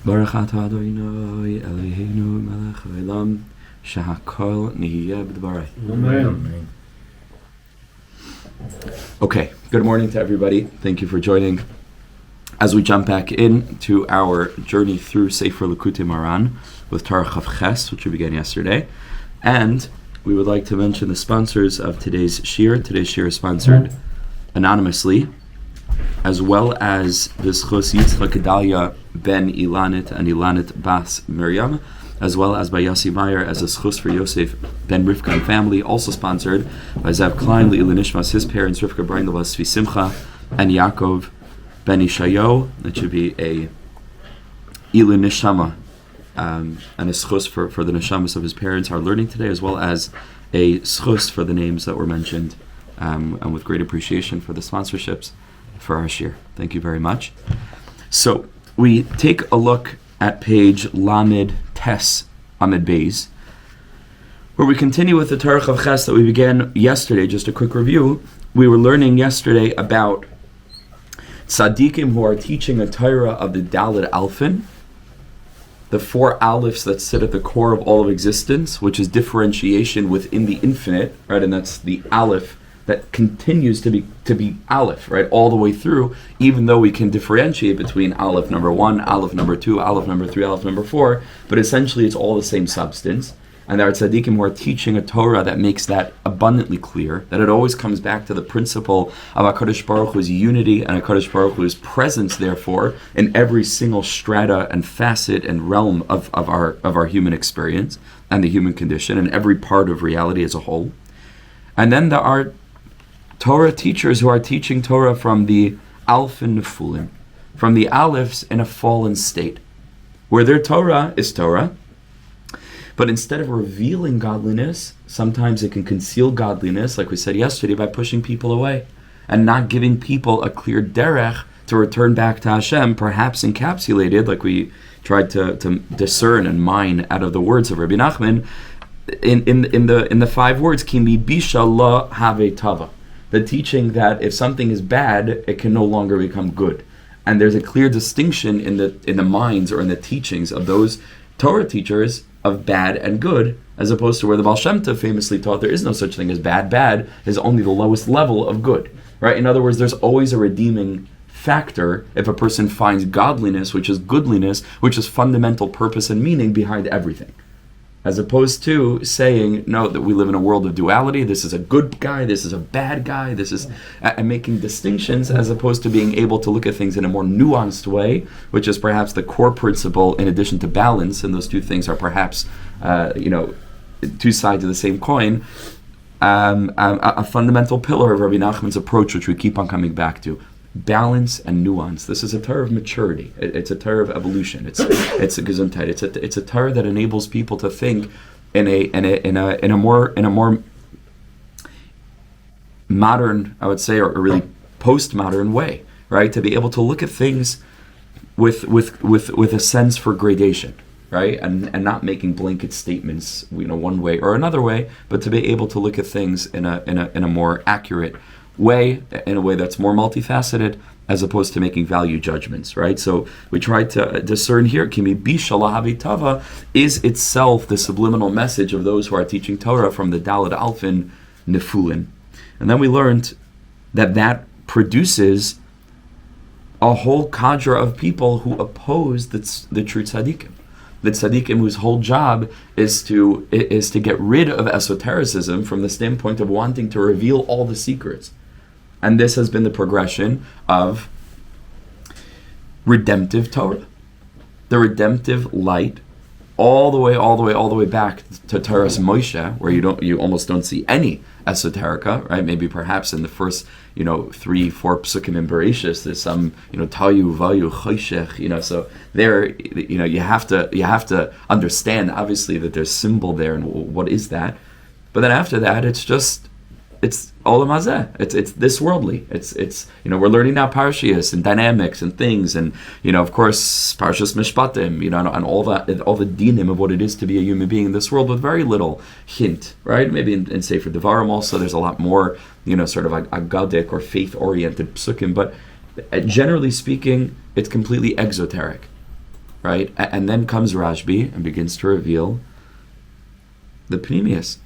Baruch atah Adonai Eloheinu melech haolam shehakol nihiyeh b'dvarei. Amen. Okay, good morning to everybody. Thank you for joining as we jump back into our journey through Sefer Likutei Moharan with Torah Ohr Ches, which we began yesterday. And we would like to mention the sponsors of today's shir. Today's shir is sponsored anonymously, as well as the zechus Yitzchak Gedalyah ben Ilanit and Ilanit bas Miriam, as well as by Yossi Meyer as a zechus for Yosef Ben Rivka and family, also sponsored by R Yaakov Klein, Ilanit, his parents, Rivka, Breindel, Simcha, and Ya'akov ben Yisha'You. That should be a Ilu Neshama and a zechus for the neshamas of his parents are learning today, as well as a zechus for the names that were mentioned, and with great appreciation for the sponsorships for our shir. Thank you very much. So we take a look at page Lamed Tes Amid Beis, where we continue with the Torah Ohr Ches that we began yesterday. Just a quick review. We were learning yesterday about tzaddikim who are teaching a Torah of the Daled Alfin, the four aleph that sit at the core of all of existence, which is differentiation within the infinite, right? And that's the aleph that continues to be aleph, right, all the way through, even though we can differentiate between aleph number 1, aleph number 2, aleph number 3, aleph number 4, but essentially it's all the same substance. And there are tzaddikim who are teaching a Torah that makes that abundantly clear, that it always comes back to the principle of HaKadosh Baruch Hu's unity and HaKadosh Baruch Hu's presence, therefore, in every single strata and facet and realm of our human experience and the human condition and every part of reality as a whole. And then there are Torah teachers who are teaching Torah from the Alfin Nefulim, from the Alephs in a fallen state, where their Torah is Torah, but instead of revealing godliness, sometimes it can conceal godliness, like we said yesterday, by pushing people away and not giving people a clear derech to return back to Hashem, perhaps encapsulated, like we tried to discern and mine out of the words of Rabbi Nachman, in the 5 words, Ki mi bisha la have tava. The teaching that if something is bad, it can no longer become good. And there's a clear distinction in the minds or in the teachings of those Torah teachers of bad and good, as opposed to where the Baal Shem Tov famously taught there is no such thing as bad. Bad is only the lowest level of good, right? In other words, there's always a redeeming factor if a person finds godliness, which is goodliness, which is fundamental purpose and meaning behind everything. As opposed to saying, no, that we live in a world of duality, this is a good guy, this is a bad guy, this is, and making distinctions, as opposed to being able to look at things in a more nuanced way, which is perhaps the core principle in addition to balance, and those two things are perhaps, two sides of the same coin, a fundamental pillar of Rabbi Nachman's approach, which we keep on coming back to. Balance and nuance. This is a Torah of maturity. It's a Torah of evolution. It's a Gesundheit. It's a Torah that enables people to think in a more modern, I would say, or really postmodern way, right? To be able to look at things with a sense for gradation, right? And not making blanket statements, one way or another way, but to be able to look at things in a more accurate way, in a way that's more multifaceted, as opposed to making value judgments, right? So we try to discern here, Kimi Bisha Lahavi Tava is itself the subliminal message of those who are teaching Torah from the Daled Alfin Nefulin. And then we learned that produces a whole cadre of people who oppose the true tzaddikim. The tzaddikim whose whole job is to get rid of esotericism from the standpoint of wanting to reveal all the secrets. And this has been the progression of redemptive Torah, the redemptive light, all the way back to Torah's Moshe, where you almost don't see any esoterica, right? Maybe perhaps in the first 3-4 psukim in Bereshis, there's some tayu vayu choshech, so there you have to understand obviously that there's symbol there and what is that, but then after that it's olam hazeh. It's this worldly. It's we're learning now parashias and dynamics and things, and of course parashas mishpatim, and all the dinim of what it is to be a human being in this world with very little hint, right? Maybe in Sefer Devarim also there's a lot more sort of agadic or faith oriented psukim, but generally speaking it's completely exoteric, right? And then comes Rashbi and begins to reveal the Pnimius.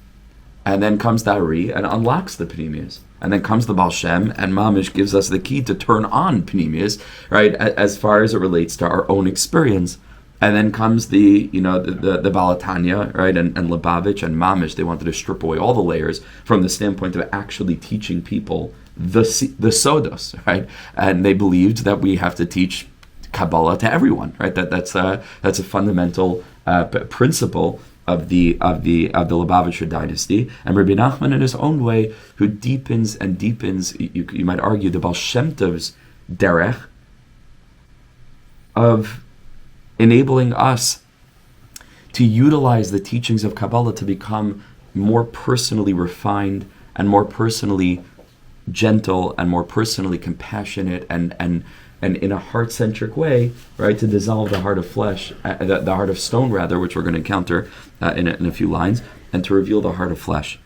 And then comes the Ari and unlocks the Pnimius. And then comes the Baal Shem, and Mamish gives us the key to turn on Pnimius, right, as far as it relates to our own experience. And then comes the Balatanya, right, and Lubavitch and Mamish. They wanted to strip away all the layers from the standpoint of actually teaching people the Sodos, right? And they believed that we have to teach Kabbalah to everyone, right? That's a fundamental principle of the Lubavitcher dynasty, and Rabbi Nachman in his own way, who deepens and deepens, you might argue, the Baal Shem Tov's derech of enabling us to utilize the teachings of Kabbalah to become more personally refined and more personally gentle and more personally compassionate and in a heart-centric way, right, to dissolve the heart of flesh, the heart of stone rather, which we're going to encounter in a few lines, and to reveal the heart of flesh.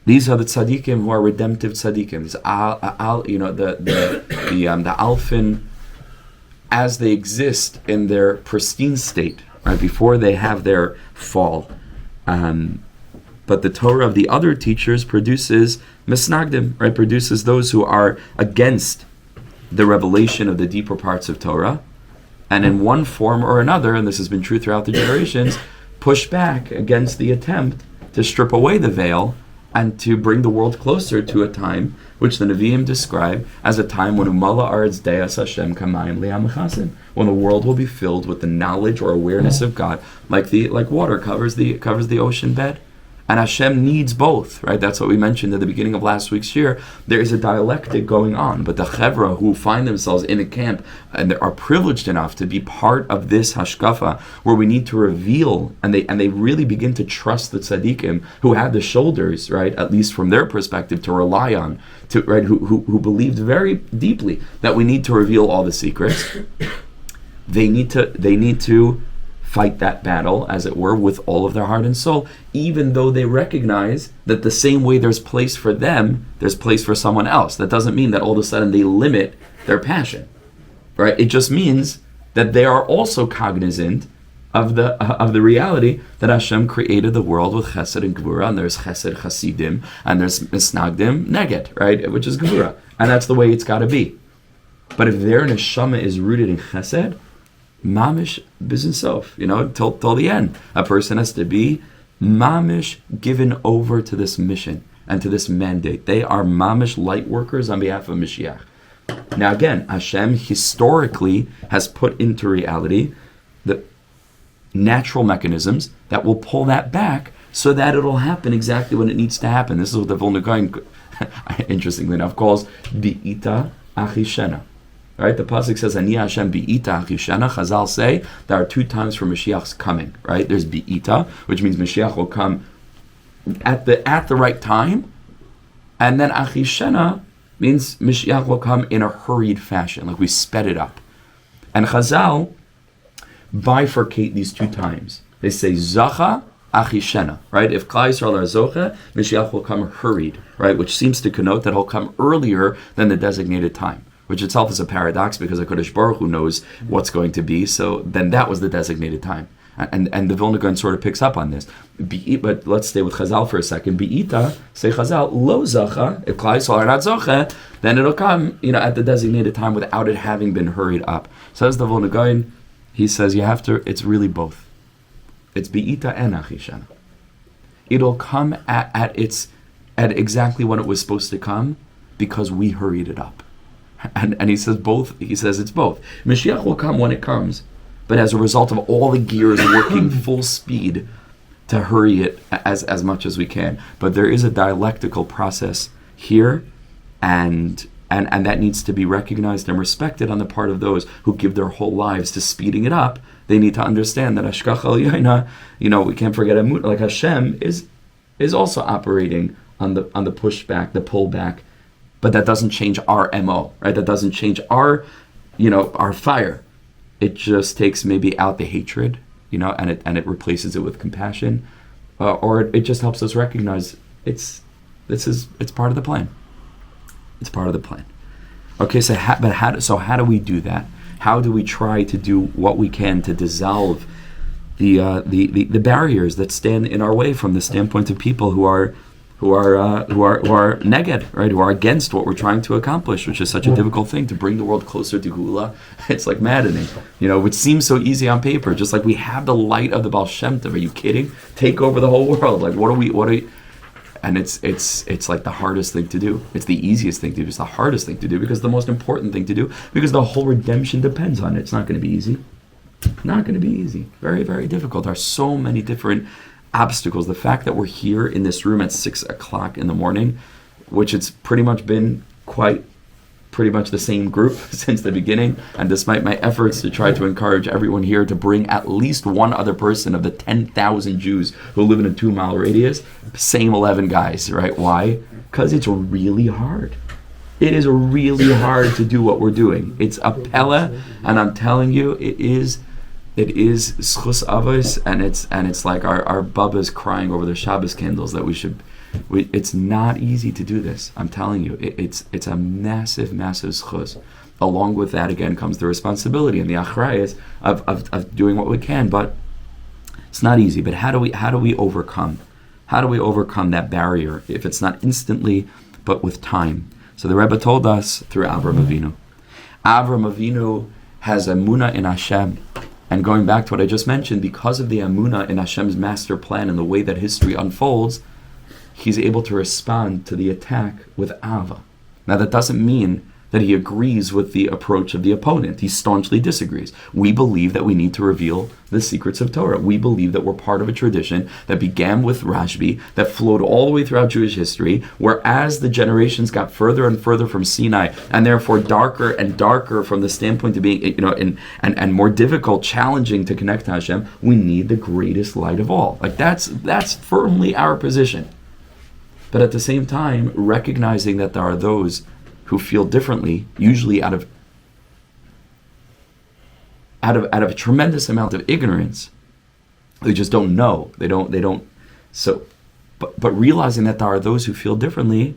These are the tzaddikim who are redemptive tzaddikim. These the alfin, as they exist in their pristine state, right, before they have their fall. But the Torah of the other teachers produces Misnagdim, right, produces those who are against the revelation of the deeper parts of Torah, and in one form or another, and this has been true throughout the generations, push back against the attempt to strip away the veil and to bring the world closer to a time which the Nevi'im describe as a time when Umala Aretz Deas Hashem Kamayim Li'am, when the world will be filled with the knowledge or awareness of God, like water covers the ocean bed. And Hashem needs both, right? That's what we mentioned at the beginning of last week's year. There is a dialectic going on, but the chevra who find themselves in a camp and they are privileged enough to be part of this hashgacha, where we need to reveal, and they really begin to trust the tzaddikim who have the shoulders, right, at least from their perspective, to rely on, to right, who believed very deeply that we need to reveal all the secrets. They need to fight that battle, as it were, with all of their heart and soul, even though they recognize that the same way there's place for them, there's place for someone else. That doesn't mean that all of a sudden they limit their passion, right? It just means that they are also cognizant of the reality that Hashem created the world with chesed and gvura, and there's chesed chassidim, and there's misnagdim neget, right, which is gvura, and that's the way it's got to be. But if their neshama is rooted in chesed, mamish bizinsof, till the end. A person has to be mamish given over to this mission and to this mandate. They are mamish light workers on behalf of Mashiach. Now again, Hashem historically has put into reality the natural mechanisms that will pull that back so that it'll happen exactly when it needs to happen. This is what the Vilna Gaon, interestingly enough, calls bi'ita achishena. Right, the pasuk says, "Ani Hashem bi'ita achishena." Chazal say there are two times for Mashiach's coming. Right, there's bi'ita, which means Mashiach will come at the right time, and then achishena means Mashiach will come in a hurried fashion, like we sped it up. And Chazal bifurcate these two times. They say zacha achishena. Right, if Klal Yisrael are zocha, Mashiach will come hurried. Right, which seems to connote that he'll come earlier than the designated time, which itself is a paradox because HaKadosh Baruch Hu knows what's going to be, so then that was the designated time. And the Vilna Gaon sort of picks up on this. But let's stay with Chazal for a second. Bi'ita, say Chazal, lo zacha, if Klal Yisrael are not zocha, then it'll come at the designated time without it having been hurried up. Says the Vilna Gaon, he says it's really both. It's bi'ita and achishana. It'll come at exactly when it was supposed to come because we hurried it up. And he says both. He says it's both. Mashiach will come when it comes, but as a result of all the gears working full speed to hurry it as much as we can. But there is a dialectical process here, and that needs to be recognized and respected on the part of those who give their whole lives to speeding it up. They need to understand that hachgacha, we can't forget emunah. Like Hashem is also operating on the pushback, the pullback. But that doesn't change our MO, right? That doesn't change our fire. It just takes maybe out the hatred, and it replaces it with compassion, or it just helps us recognize it's part of the plan. It's part of the plan. Okay, so how do we do that? How do we try to do what we can to dissolve the barriers that stand in our way from the standpoint of people who are neged, right? Who are against what we're trying to accomplish, which is such a difficult thing to bring the world closer to Geula. It's like maddening, which seems so easy on paper. Just like we have the light of the Baal Shem Tov. Are you kidding? Take over the whole world. Like what are we? And it's like the hardest thing to do. It's the easiest thing to do. It's the hardest thing to do because the most important thing to do because the whole redemption depends on it. It's not going to be easy. Not going to be easy. Very, very difficult. There are so many different obstacles. The fact that we're here in this room at 6 o'clock in the morning, which it's pretty much been pretty much the same group since the beginning, and despite my efforts to try to encourage everyone here to bring at least one other person of the 10,000 Jews who live in a 2-mile radius, same 11 guys, right? Why? Because it's really hard. It is really hard to do what we're doing. It's a pella, and I'm telling you, it is zechus avos, and it's like our Bubba's crying over the Shabbos candles that it's not easy to do this. I'm telling you, it's a massive zechus. Along with that, again, comes the responsibility and the achrayus of doing what we can, but it's not easy. But how do we overcome? How do we overcome that barrier if it's not instantly, but with time? So the Rebbe told us through Avram Avinu. Avram Avinu has emunah in Hashem. And going back to what I just mentioned, because of the emunah in Hashem's master plan and the way that history unfolds, he's able to respond to the attack with ava. Now that doesn't mean that he agrees with the approach of the opponent. He staunchly disagrees. We believe that we need to reveal the secrets of Torah. We believe that we're part of a tradition that began with Rashbi, that flowed all the way throughout Jewish history, where as the generations got further and further from Sinai, and therefore darker and darker from the standpoint of being, and more difficult, challenging to connect to Hashem, we need the greatest light of all. Like that's firmly our position. But at the same time, recognizing that there are those who feel differently, usually out of a tremendous amount of ignorance. They just don't know. They don't. So, but realizing that there are those who feel differently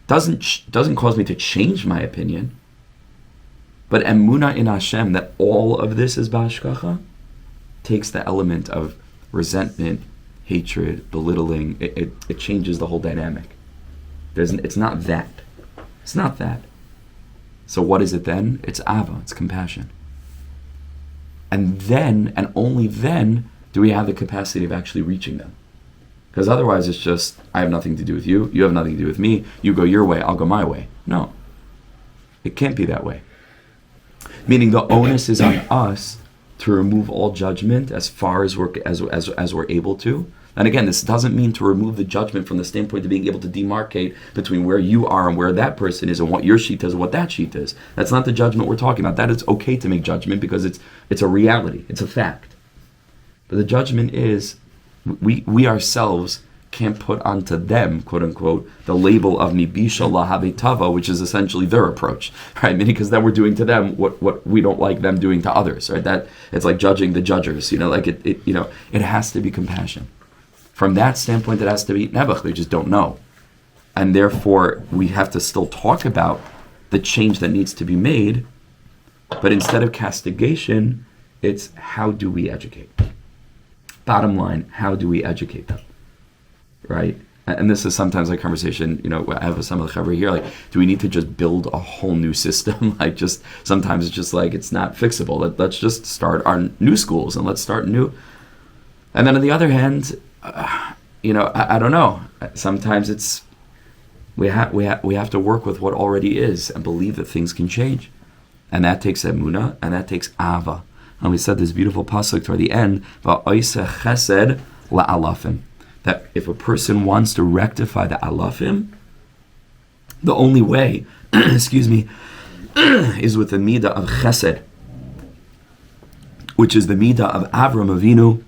doesn't cause me to change my opinion. But emunah in Hashem that all of this is hachgacha takes the element of resentment, hatred, belittling. It changes the whole dynamic. It's not that. It's not that. So what is it then? It's ava, it's compassion. And then, and only then, do we have the capacity of actually reaching them. Because otherwise it's just, I have nothing to do with you, you have nothing to do with me, you go your way, I'll go my way. No. It can't be that way. Meaning the onus is on us to remove all judgment as far as we're able to. And again, this doesn't mean to remove the judgment from the standpoint of being able to demarcate between where you are and where that person is and what your sheet is and what that sheet is. That's not the judgment we're talking about. That is okay to make judgment because it's a reality. It's a fact. But the judgment is we ourselves can't put onto them, quote unquote, the label of mibisha lahabe tava, which is essentially their approach, right? Meaning because then we're doing to them what we don't like them doing to others, right? That it's like judging the judgers, it has to be compassion. From that standpoint, it has to be nebuch. They just don't know. And therefore, we have to still talk about the change that needs to be made. But instead of castigation, it's how do we educate? Bottom line, how do we educate them? Right? And this is sometimes a conversation, I have some of the chaver here, like, do we need to just build a whole new system? Sometimes it's just like, it's not fixable. Let's just start our new schools and let's start new. And then on the other hand, I don't know. Sometimes it's we have to work with what already is and believe that things can change, and that takes emunah and that takes ava. And we said this beautiful pasuk toward the end, va'oiseh chesed la'alafim, that if a person wants to rectify the alafim, the only way, excuse me, is with the midah of chesed, which is the midah of Avram Avinu,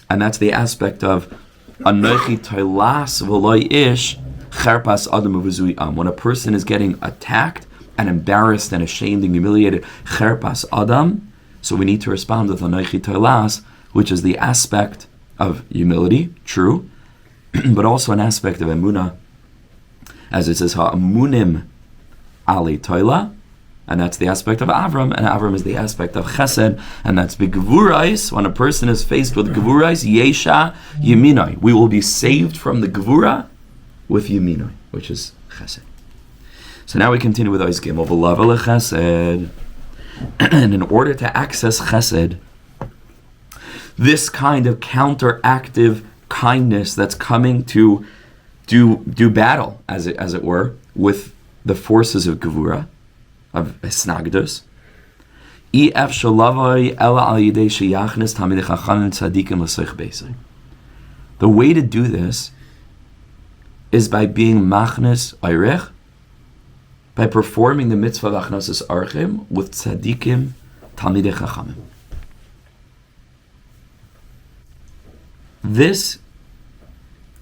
and that's the aspect of Anochi toilas v'loi ish cherpas adam uvuzui. When a person is getting attacked and embarrassed and ashamed and humiliated, cherpas adam, so we need to respond with Anochi toilas, which is the aspect of humility, true, but also an aspect of emunah, as it says ha'amunim ali toila And that's the aspect of Avram, and Avram is the aspect of Chesed, and that's Begvurais. When a person is faced with Gvurais, Yesha Yeminoi. We will be saved from the Gvura with Yeminoi, which is Chesed. So now we continue with Ois Gimel, V'lava Chesed. And in order to access Chesed, this kind of counteractive kindness that's coming to do battle, as it were, with the forces of Gevura, of Esnagdus. The way to do this is by being machnes oirech, by performing the mitzvah of hachnasas orchim with tzadikim talmidei chachamim. This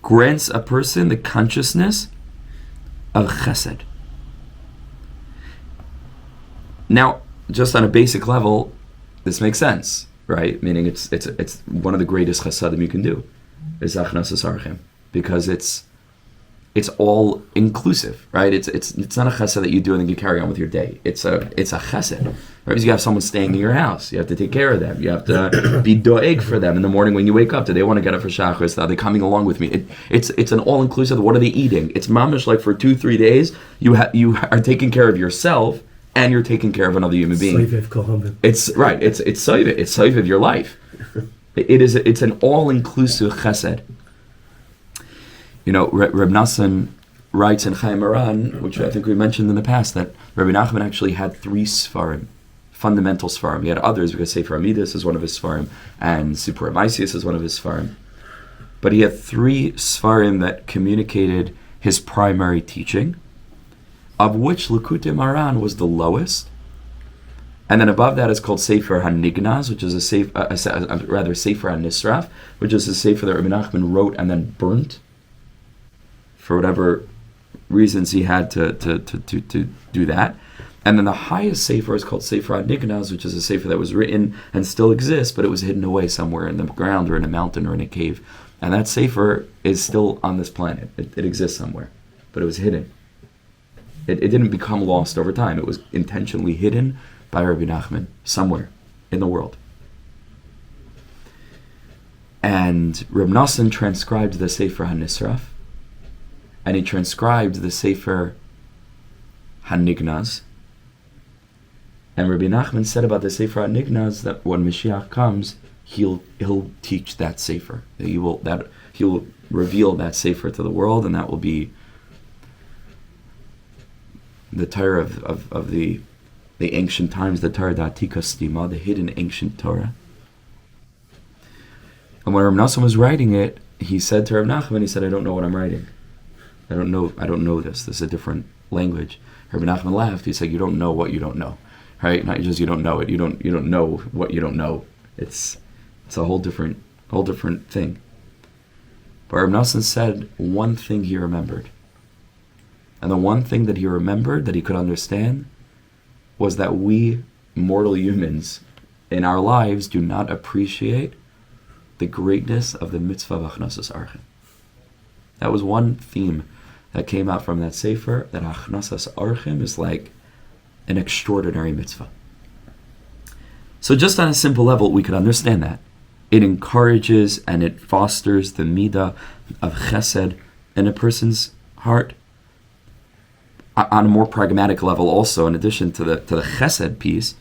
grants a person the consciousness of chesed. Now, just on a basic level, this makes sense, right? Meaning it's one of the greatest chasadim you can do is hachnasas orchim, because it's all inclusive, right? It's not a chesed that you do and then you carry on with your day. It's a chesed, right? Because you have someone staying in your house, you have to take care of them, you have to be doeg for them in the morning when you wake up. Do they want to get up for shachris? Are they coming along with me? It's an all inclusive. What are they eating? It's mamish like for 2-3 days you are taking care of yourself and you're taking care of another human being. It's right. It's soiviv. It's soiviv your life. It's an all inclusive chesed. You know, Reb Nosson writes in Chayei Moharan, which I think we mentioned in the past, that Rabbi Nachman actually had 3 Sfarim, fundamental Sfarim. He had others, because Sefer HaMidas is one of his Sfarim, and Sipur HaMaisius is one of his Sfarim. But he had 3 Sfarim that communicated his primary teaching, of which Likutei Moharan was the lowest. And then above that is called Sefer HaNignaz, which is Sefer HaNisraf, which is a Sefer that Rabbi Nachman wrote and then burnt, for whatever reasons he had to do that. And then the highest sefer is called Sefer HaNignaz, which is a sefer that was written and still exists, but it was hidden away somewhere in the ground or in a mountain or in a cave. And that sefer is still on this planet. It exists somewhere, but it was hidden. It didn't become lost over time. It was intentionally hidden by Rabbi Nachman somewhere in the world. And Reb Nosson transcribed the Sefer HaNisraf, and he transcribed the Sefer HaNignaz. And Rabbi Nachman said about the Sefer HaNignaz that when Mashiach comes, he'll teach that Sefer. He'll reveal that Sefer to the world, and that will be the Torah of the ancient times, the Torah Da'atika Stima, the hidden ancient Torah. And when Reb Nosson was writing it, he said to Reb Nachman, he said, I don't know what I'm writing. I don't know this. This is a different language. Rabbi Nachman laughed. He said, "You don't know what you don't know, right? Not just you don't know it. You don't know what you don't know. It's a whole different thing." But Reb Nosson said one thing he remembered, and the one thing that he remembered that he could understand was that we mortal humans in our lives do not appreciate the greatness of the mitzvah of hachnasas orchim. That was one theme that came out from that sefer, that hachnasas orchim is like an extraordinary mitzvah. So just on a simple level, we could understand that. It encourages and it fosters the midah of chesed in a person's heart. On a more pragmatic level also, in addition to the chesed piece,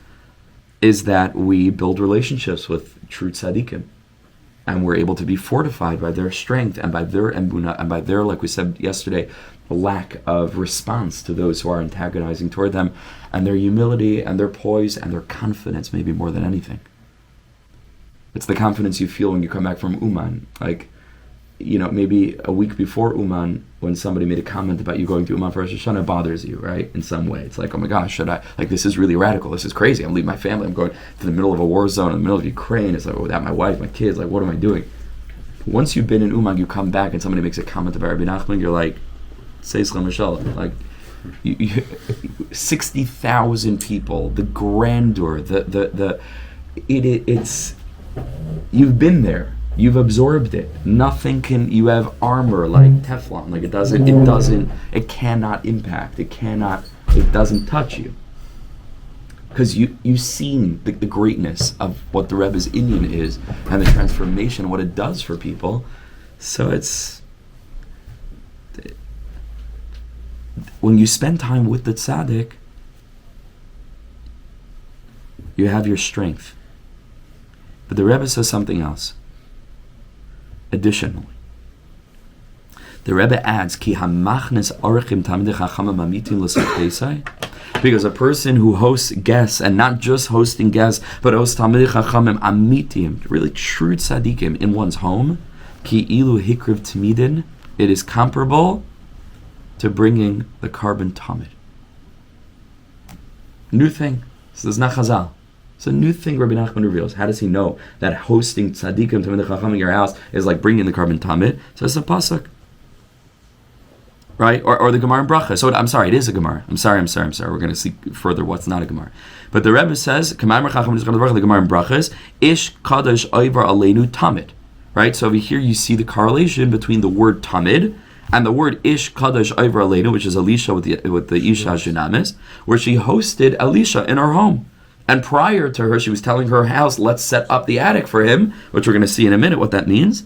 is that we build relationships with true tzaddikim. And we're able to be fortified by their strength and by their emunah and by their, like we said yesterday, lack of response to those who are antagonizing toward them, and their humility and their poise and their confidence, maybe more than anything. It's the confidence you feel when you come back from Uman. Like, you know, maybe a week before Uman, when somebody made a comment about you going to Uman for Rosh Hashanah, bothers you, right? In some way. It's like, oh my gosh, should I? Like, this is really radical. This is crazy. I'm leaving my family. I'm going to the middle of a war zone, in the middle of Ukraine. It's like, without my wife, my kids, like, what am I doing? Once you've been in Uman, you come back and somebody makes a comment about Rabbi Nachman, you're like, say Shalom Shalom. Like, 60,000 people, the grandeur, it's, you've been there. You've absorbed it. Nothing can. You have armor like Teflon. Like it cannot impact. It doesn't touch you. because you've seen the greatness of what the Rebbe's Inyan is and the transformation, what it does for people. So it's when you spend time with the tzaddik, you have your strength. But the Rebbe says something else. Additionally, the Rebbe adds, "Ki hamachnes orchim tamid chachamim amitim l'sotesai," because a person who hosts guests, and not just hosting guests, but hosts tamid chachamim amitim, really true tzaddikim in one's home, ki ilu hikriv tamidin, it is comparable to bringing the Korban Tamid. New thing. So this is not Chazal. It's a new thing Rabbi Nachman reveals. How does he know that hosting tzaddikim tamid chacham in your house is like bringing the Korban Tamid? So it's a pasuk. Right? Or the Gemara in Bracha. So I'm sorry, it is a Gemara. I'm sorry. We're going to see further what's not a Gemara. But the Rebbe says, the Gemara in Brachas, Ish Kadosh Oivar Aleinu Tamid. Right? So over here you see the correlation between the word Tamid and the word Ish Kadosh Oivar Aleinu, which is Elisha with the Isha Junamis, where she hosted Elisha in her home. And prior to her, she was telling her house, let's set up the attic for him, which we're going to see in a minute what that means.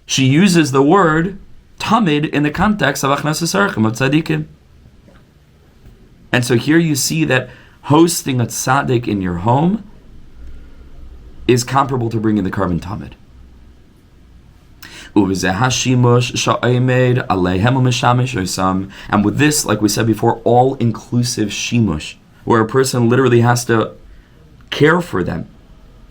She uses the word Tamid in the context of hachnasas orchim, of tzaddikim. And so here you see that hosting a tzaddik in your home is comparable to bringing the Korban Tamid. And with this, like we said before, all-inclusive shimush, where a person literally has to care for them.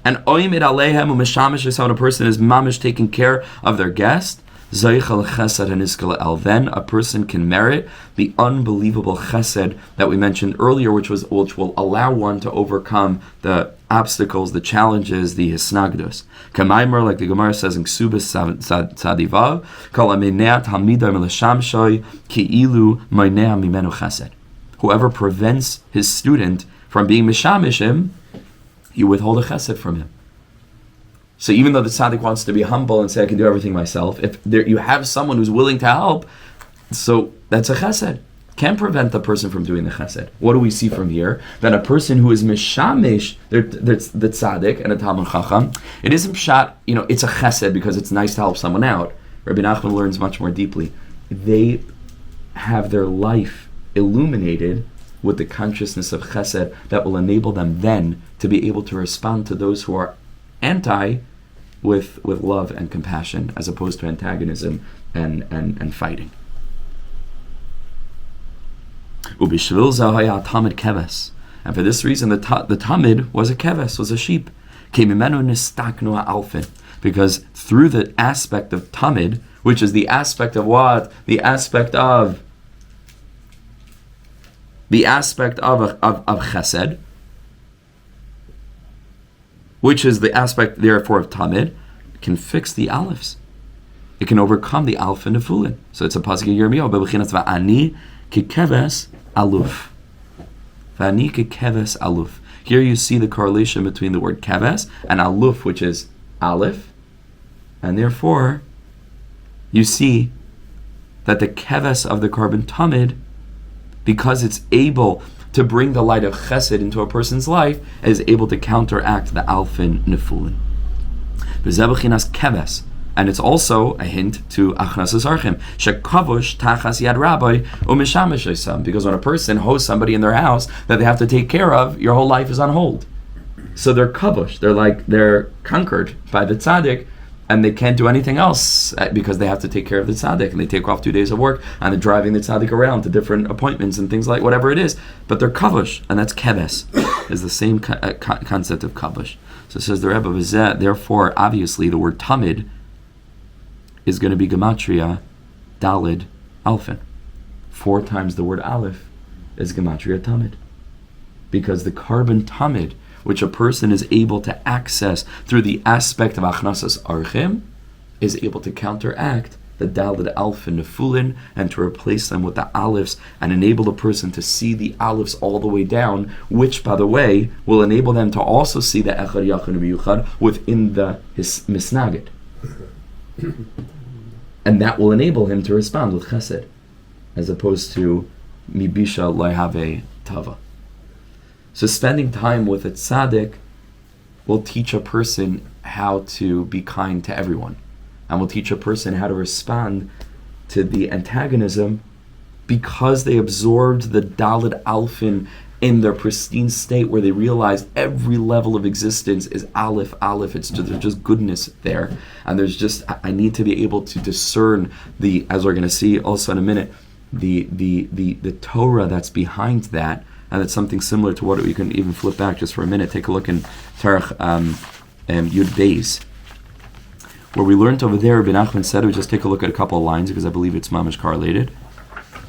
And oimid aleihem u'meshamish is when a person is mamish taking care of their guest. Zaychal chesed haniskala el. Then a person can merit the unbelievable chesed that we mentioned earlier, which will allow one to overcome the obstacles, the challenges, the hisnagdos. Kamaimer, like the Gemara says in Ksubas Tzadivav, kol amineat hamida melashamshoy ki'ilu mainea mimenu chesed. Whoever prevents his student from being mishamishim, you withhold a chesed from him. So even though the tzaddik wants to be humble and say, I can do everything myself, if you have someone who's willing to help, so that's a chesed. Can't prevent the person from doing the chesed. What do we see from here? That a person who is mishamish, the tzaddik and a talmid chacham, it isn't pshat, it's a chesed because it's nice to help someone out. Rabbi Nachman learns much more deeply. They have their life illuminated with the consciousness of chesed that will enable them then to be able to respond to those who are anti with love and compassion, as opposed to antagonism and fighting. And for this reason, the Tamid was a keves, was a sheep. Because through the aspect of Tamid, which is the aspect of what? The aspect of chesed, which is the aspect, therefore, of Tamid, can fix the aleph. It can overcome the alpha and the fulin. So it's a pasuk in Yirmiyahu, Bebechinas va'ani kekeves aluf. Va'ani kekeves aluf. Here you see the correlation between the word keves and aluf, which is aleph, and therefore you see that the keves of the Korban Tamid, because it's able to bring the light of chesed into a person's life, is able to counteract the alfin nefulin. B'zebechinas keves, and it's also a hint to hachnasas orchim. Shekavush tachas yad rabbi u'mishamish esam, because when a person hosts somebody in their house that they have to take care of, your whole life is on hold. So they're kavush, they're conquered by the tzaddik, and they can't do anything else because they have to take care of the tzaddik, and they take off 2 days of work, and they're driving the tzaddik around to different appointments and things like whatever it is. But they're kavush, and that's keves, is the same concept of kavush. So it says the Rebbe Vizet, therefore, obviously, the word tamid is going to be gematria dalid alfin. 4 times the word aleph is gematria tamid, because the Korban Tamid, which a person is able to access through the aspect of hachnasas orchim, is able to counteract the dalid alf and nefulin, and to replace them with the aleph, and enable the person to see the alephs all the way down, which, by the way, will enable them to also see the echad yachid miyuchad within his misnagid. And that will enable him to respond with chesed, as opposed to mibisha loihave tava. So spending time with a tzaddik will teach a person how to be kind to everyone, and will teach a person how to respond to the antagonism, because they absorbed the Daled Alfin in their pristine state, where they realized every level of existence is Aleph. There's just goodness there, and there's just, I need to be able to discern the, as we're going to see also in a minute, the Torah that's behind that, and it's something similar to what we can even flip back just for a minute. Take a look in Torah Yud Beis, where we learned over there. Rabbi Nachman said, we just take a look at a couple of lines because I believe it's mamish correlated.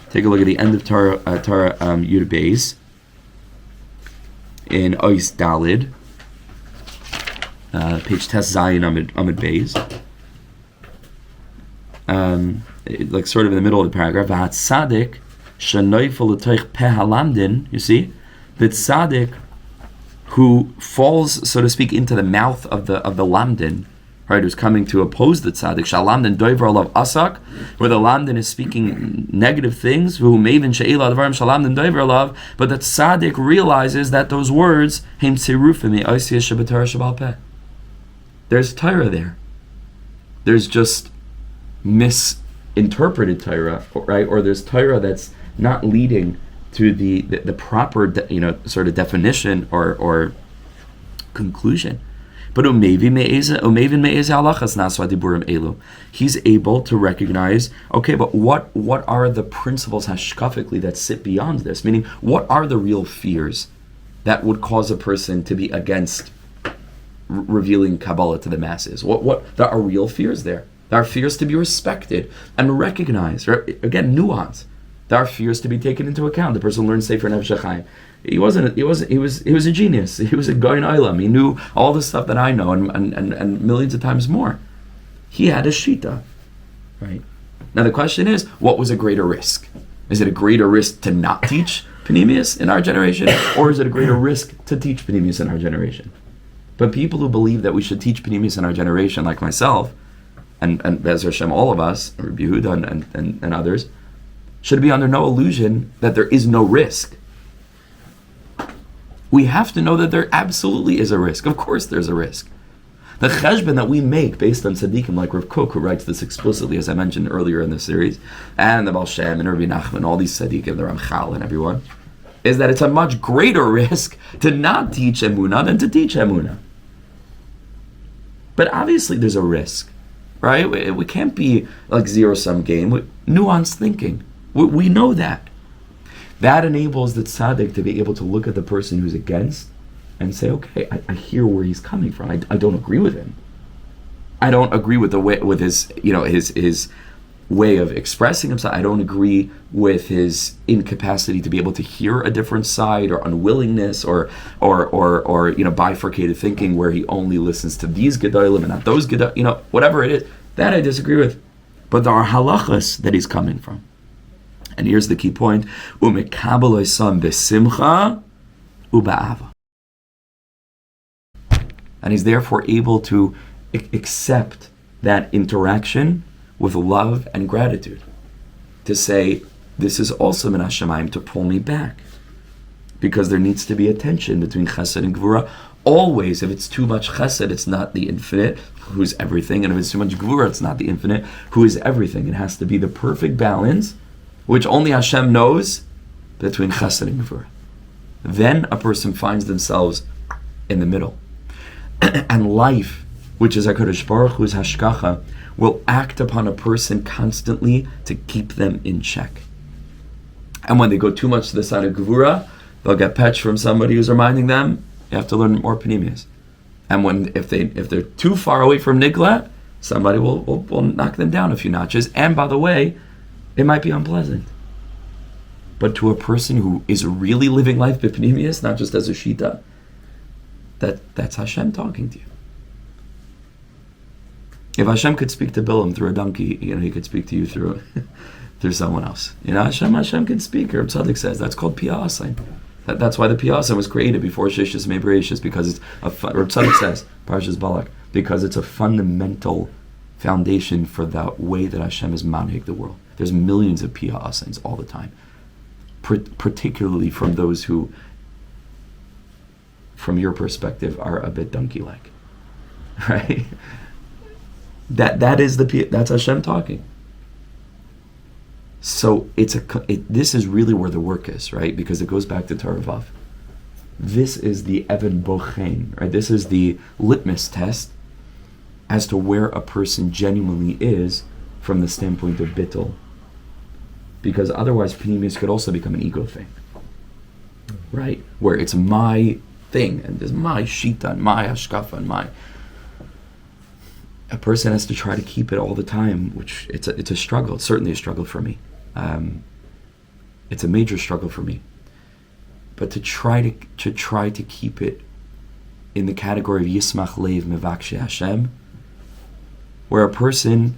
Take a look at the end of Torah Yud Beis in Ois Dalid, page Tes Zayin Amud Beis, like sort of in the middle of the paragraph. V'hat tzaddik shenoifel l'toich pehalamdin. You see, the tzaddik who falls, so to speak, into the mouth of the lamdin, right, who's coming to oppose the tzaddik. Shalamdin doiver alav asak, where the lamdin is speaking negative things. Who mevin she'ila advarim shalamdin doiver alav, but the tzaddik realizes that those words heim tzirufim me'osia shebetorah shabal peh. There's Torah there. There's just misinterpreted Torah, right? Or there's Torah that's not leading to the proper, sort of definition or conclusion. But he's able to recognize, okay, but what are the principles hashkafically that sit beyond this? Meaning, what are the real fears that would cause a person to be against revealing Kabbalah to the masses? There are real fears there. There are fears to be respected and recognized. Right? Again, nuance. There are fears to be taken into account. The person learns Sefer HaNisraf. He was a genius. He was a Goyin Olam. He knew all the stuff that I know and millions of times more. He had a shita, right? Now the question is, what was a greater risk? Is it a greater risk to not teach Panemius in our generation, or is it a greater risk to teach Panemius in our generation? But people who believe that we should teach Panemius in our generation, like myself, and Be'ez Hashem, all of us, Rabbi Yehuda and others, should be under no illusion that there is no risk. We have to know that there absolutely is a risk. Of course there's a risk. The cheshbon that we make based on tzaddikim like Rav Kook, who writes this explicitly, as I mentioned earlier in the series, and the Baal Shem and Rabbi Nachman, all these tzaddikim, the Ramchal and everyone, is that it's a much greater risk to not teach emunah than to teach emunah. But obviously there's a risk, right? We can't be like zero-sum game. Nuanced thinking. We know that. That enables the tzaddik to be able to look at the person who's against and say, okay, I hear where he's coming from. I don't agree with him. I don't agree with his way of expressing himself. I don't agree with his incapacity to be able to hear a different side, or unwillingness, or bifurcated thinking where he only listens to these Gedalyah and not those Gedalyah, whatever it is. That I disagree with. But there are halachas that he's coming from. And here's the key point: umekabel oisam besimcha uba'ava. And he's therefore able to accept that interaction with love and gratitude. To say, this is also min hashamayim, to pull me back. Because there needs to be a tension between chesed and gvura. Always, if it's too much chesed, it's not the infinite, who's everything. And if it's too much gvura, it's not the infinite, who is everything. It has to be the perfect balance, which only Hashem knows, between chesed and gvura. Then a person finds themselves in the middle. And life, which is HaKadosh Baruch Hu's hachgacha, will act upon a person constantly to keep them in check. And when they go too much to the side of gvura, they'll get petch from somebody who's reminding them, you have to learn more panemius. And if they're too far away from nigla, somebody will knock them down a few notches. And by the way, it might be unpleasant. But to a person who is really living life b'panemius, not just as a shita, that's Hashem talking to you. If Hashem could speak to Bilam through a donkey, he could speak to you through someone else. Hashem can speak. Reb Tzaddik says that's called Piyasin. That's why the Piyasin was created before Shishis Mebereshis, because it's Reb Tzaddik says, Parshas Balak, because it's a fundamental foundation for the way that Hashem is manhig the world. There's millions of Piyasins all the time, particularly from those who from your perspective, are a bit donkey-like, right? That's Hashem talking. So this is really where the work is, right? Because it goes back to Torah Vav. This is the Even Bochen, right? This is the litmus test as to where a person genuinely is from the standpoint of bittul. Because otherwise, pneumius could also become an ego thing, right? Where it's my thing, and there's my shita, and my hashkafa, and my... A person has to try to keep it all the time, which it's a struggle. It's certainly a struggle for me. It's a major struggle for me. But to try to keep it in the category of Yismach Leiv Mevakshe Hashem, where a person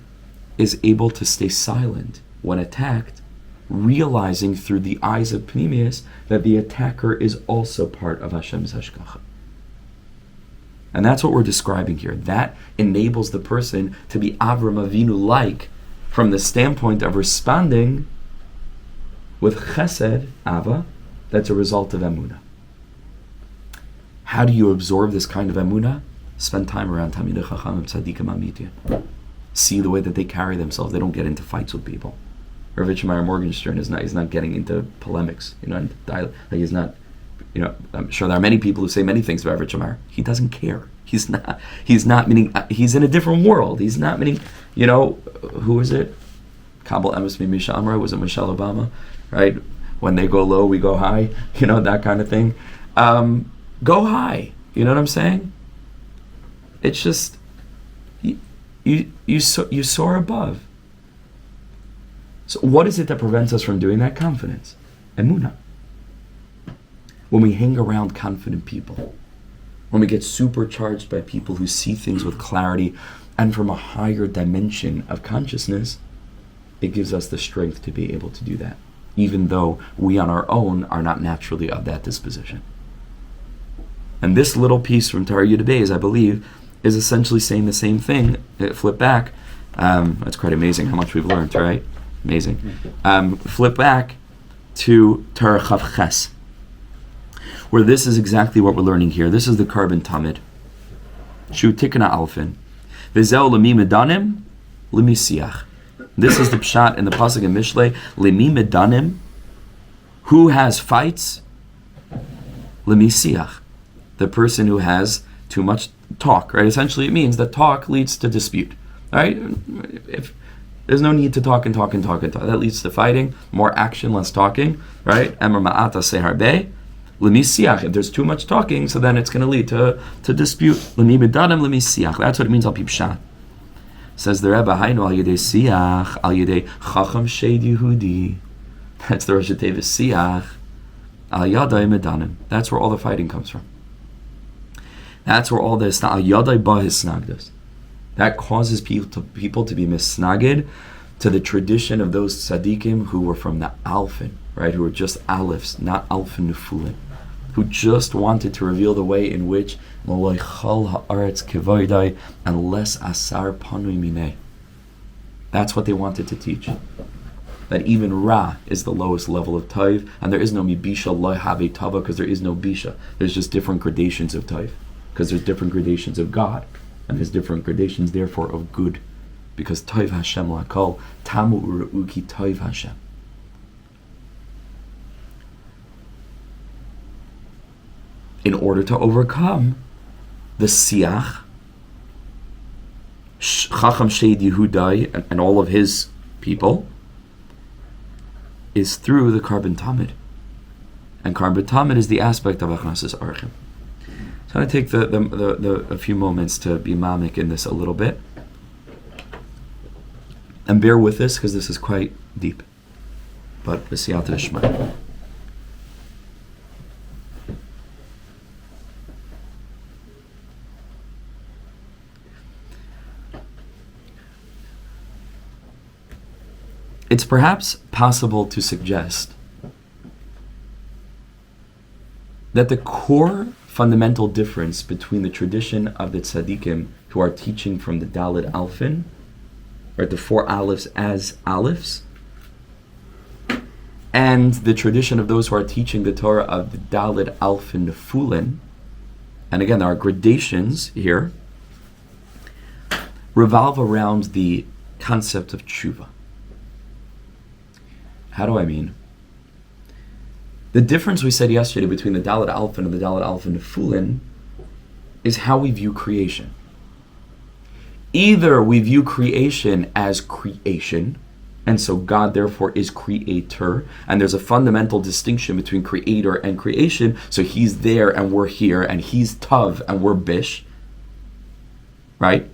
is able to stay silent when attacked, realizing through the eyes of Pnimius that the attacker is also part of Hashem's hachgacha. And that's what we're describing here. That enables the person to be Avram Avinu-like from the standpoint of responding with chesed, ava, that's a result of emunah. How do you absorb this kind of emunah? Spend time around Talmidei Chachamim, Tzadikim Amitiyim. See the way that they carry themselves. They don't get into fights with people. Rav Yossi Meyer Morgenstern is not getting into polemics. He's not. I'm sure there are many people who say many things about Rav Yossi Meyer. He doesn't care. He's not meaning. He's in a different world. He's not meaning. Who is it? Kabul Emes Misha Amra. Was it Michelle Obama? Right. When they go low, we go high. That kind of thing. Go high. You know what I'm saying? It's just you soar above. So what is it that prevents us from doing that? Confidence, emunah. When we hang around confident people, when we get supercharged by people who see things with clarity and from a higher dimension of consciousness, it gives us the strength to be able to do that, even though we on our own are not naturally of that disposition. And this little piece from Torah Yud Beis, I believe, is essentially saying the same thing. Flip back. That's quite amazing how much we've learned, right? Amazing. Flip back to Torah Ohr Ches, where this is exactly what we're learning here. This is the Korban Tamid. Shu Tikna Alfin. V'zeu lemi medanim, lemi siach. This is the pshat in the pasuk in Mishlei. Lemi medanim, who has fights? Lemi siach, the person who has too much talk. Right? Essentially, it means that talk leads to dispute. Right? If there's no need to talk and talk. That leads to fighting. More action, less talking. Right? Emer ma'ata se harbe. If there's too much talking, so then it's going to lead to dispute. That's what it means al pi pshat. Says the Rebbe, Hainu al yedei siach, al yedei chacham shed Yehudi. That's the Rosh Tevis siach, al yadai medanim. That's where all the fighting comes from. That's where all this al yadai ba hisnagdos. That causes people to be misnagid to the tradition of those tzaddikim who were from the alfin, right? Who were just alifs, not alfin nefulin, who just wanted to reveal the way in which moloi chal haaretz kevoidai and less asar panui minei. That's what they wanted to teach. That even Ra is the lowest level of Taiv, and there is no Mibisha loy have tava, because there is no Bisha. There's just different gradations of Taiv, because there's different gradations of God, and there's different gradations therefore of good, because Taiv Hashem lakol tamu uruki Taiv Hashem. In order to overcome the siach, Chacham Shed Yehudai and all of his people, is through the Korban Tamid. And Korban Tamid is the aspect of hachnasas orchim. So I'm going to take a few moments to be mamik in this a little bit. And bear with this, because this is quite deep. But b'siyata d'shmaya. It's perhaps possible to suggest that the core fundamental difference between the tradition of the tzaddikim who are teaching from the Daled Alfin, or the four Aleph as Alephs, and the tradition of those who are teaching the Torah of the Daled Alfin Nefulin, and again, our gradations here revolve around the concept of Teshuvah. How do I mean? The difference we said yesterday between the Dalet Alpha and the Dalet Alpha Nefulin is how we view creation. Either we view creation as creation, and so God therefore is creator, and there's a fundamental distinction between creator and creation, so he's there and we're here, and he's Tav and we're Bish, right?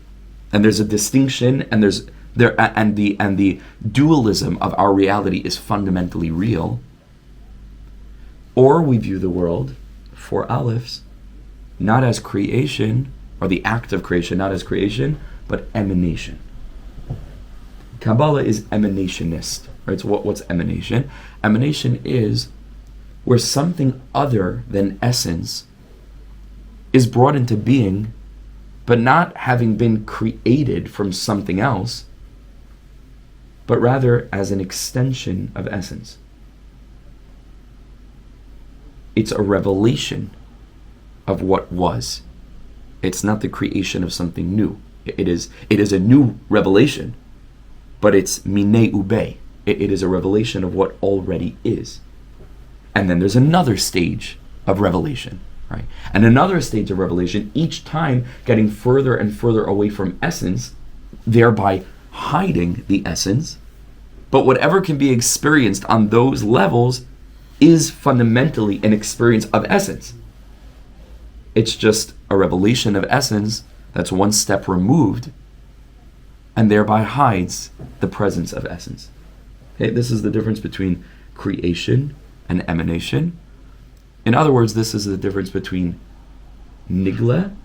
And there's a distinction, and the dualism of our reality is fundamentally real. Or we view the world, 4 Alephs, not as creation, or the act of creation, not as creation, but emanation. Kabbalah is emanationist, right? So what's emanation? Emanation is where something other than essence is brought into being, but not having been created from something else, but rather as an extension of essence. It's a revelation of what was. It's not the creation of something new. It is a new revelation, but it's minei ube. It is a revelation of what already is. And then there's another stage of revelation, right? And another stage of revelation, each time getting further and further away from essence, thereby hiding the essence. But whatever can be experienced on those levels is fundamentally an experience of essence. It's just a revelation of essence that's one step removed and thereby hides the presence of essence. Okay, this is the difference between creation and emanation. In other words, this is the difference between nigla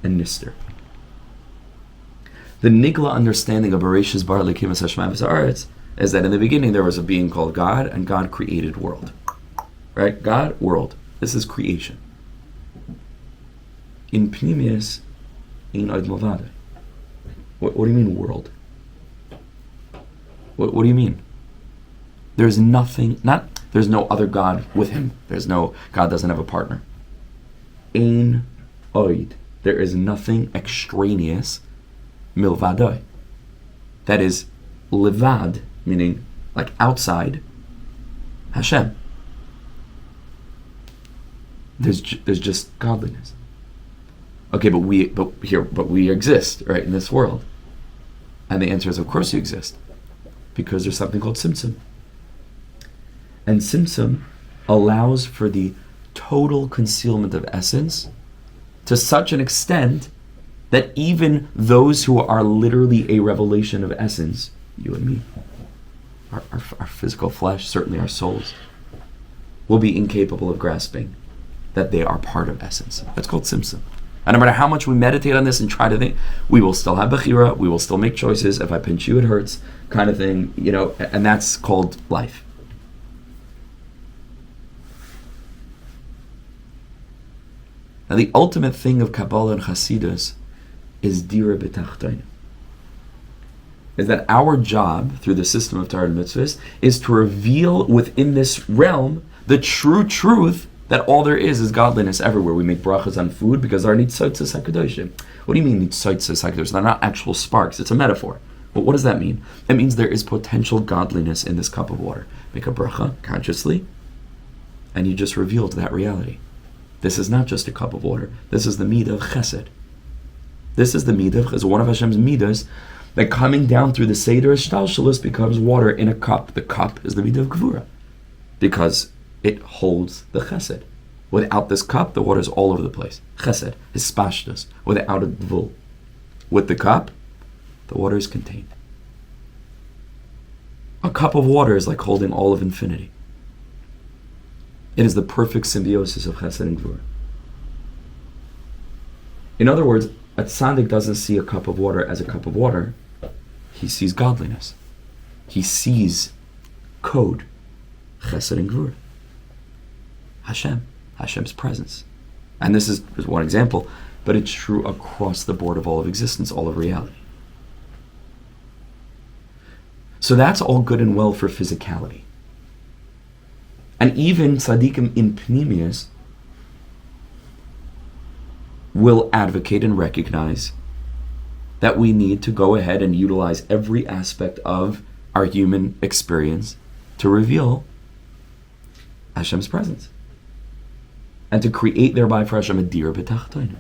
and nister. The nigla understanding of Bereshis bara Elokim es hashamayim v'haaretz is that in the beginning there was a being called God, and God created world. Right? God, world. This is creation. In Pnimius, in Od Milvado. What do you mean world? What do you mean? There's nothing, there's no other God with him. God doesn't have a partner. Ein Oid. There is nothing extraneous, milvadoi. That is levad, meaning like outside Hashem. There's just godliness. Okay, but we exist, right, in this world. And the answer is, of course you exist. Because there's something called Tzimtzum. And Tzimtzum allows for the total concealment of essence to such an extent that even those who are literally a revelation of essence, you and me, our physical flesh, certainly our souls, will be incapable of grasping that they are part of essence. That's called Tzimtzum. And no matter how much we meditate on this and try to think, we will still have bechira, we will still make choices. If I pinch you, it hurts, kind of thing, and that's called life. Now, the ultimate thing of Kabbalah and Chassidus is dira b'tachtoinu. Is that our job through the system of Torah and mitzvahs is to reveal within this realm the true truth that all there is godliness everywhere. We make brachas on food because our nitzotzes hakadoshim. What do you mean nitzotzes hakadoshim? They're not actual sparks. It's a metaphor. But what does that mean? It means there is potential godliness in this cup of water. Make a bracha consciously, and you just revealed that reality. This is not just a cup of water. This is the midah of chesed. This is the midah, is one of Hashem's midas, that coming down through the seder shtalshalus becomes water in a cup. The cup is the midah of gevura, because it holds the chesed. Without this cup, the water is all over the place. Chesed, hispashtus, without a dvul. With the cup, the water is contained. A cup of water is like holding all of infinity. It is the perfect symbiosis of chesed and gevura. In other words, a tzaddik doesn't see a cup of water as a cup of water. He sees godliness. He sees code, chesed and gevura. Hashem's presence. And this is one example, but it's true across the board of all of existence, all of reality. So that's all good and well for physicality. And even tzaddikim in Pnimius will advocate and recognize that we need to go ahead and utilize every aspect of our human experience to reveal Hashem's presence and to create thereby for Hashem a dir b'tachtonim.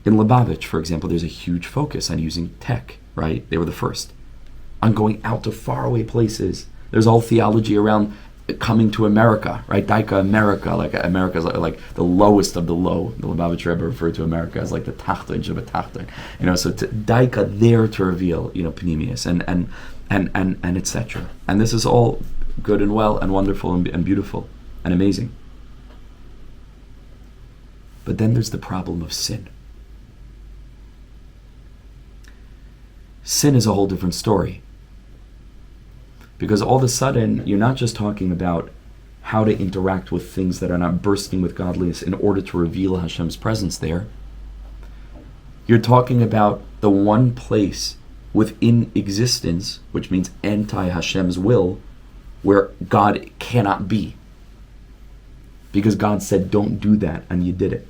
In Lubavitch, for example, there's a huge focus on using tech, right? They were the first. On going out to faraway places. There's all theology around coming to America, right? Daika America, like America's like the lowest of the low. The Lubavitch Rebbe referred to America as like the tachton, shabbat tachton. So to Daika there to reveal, Pneumius and etc. And this is all good and well and wonderful and beautiful and amazing. But then there's the problem of sin. Sin is a whole different story. Because all of a sudden, you're not just talking about how to interact with things that are not bursting with godliness in order to reveal Hashem's presence there. You're talking about the one place within existence, which means anti-Hashem's will, where God cannot be. Because God said, don't do that, and you did it.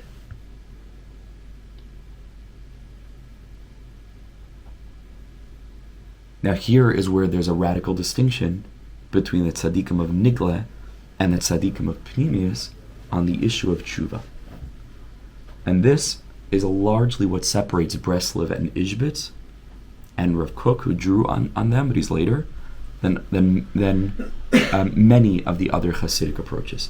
Now here is where there's a radical distinction between the tzaddikim of Nigle and the tzaddikim of Pnimius on the issue of Teshuvah. And this is largely what separates Breslov and Ishbitz and Rav Kook, who drew on them, but he's later, than many of the other Chassidic approaches.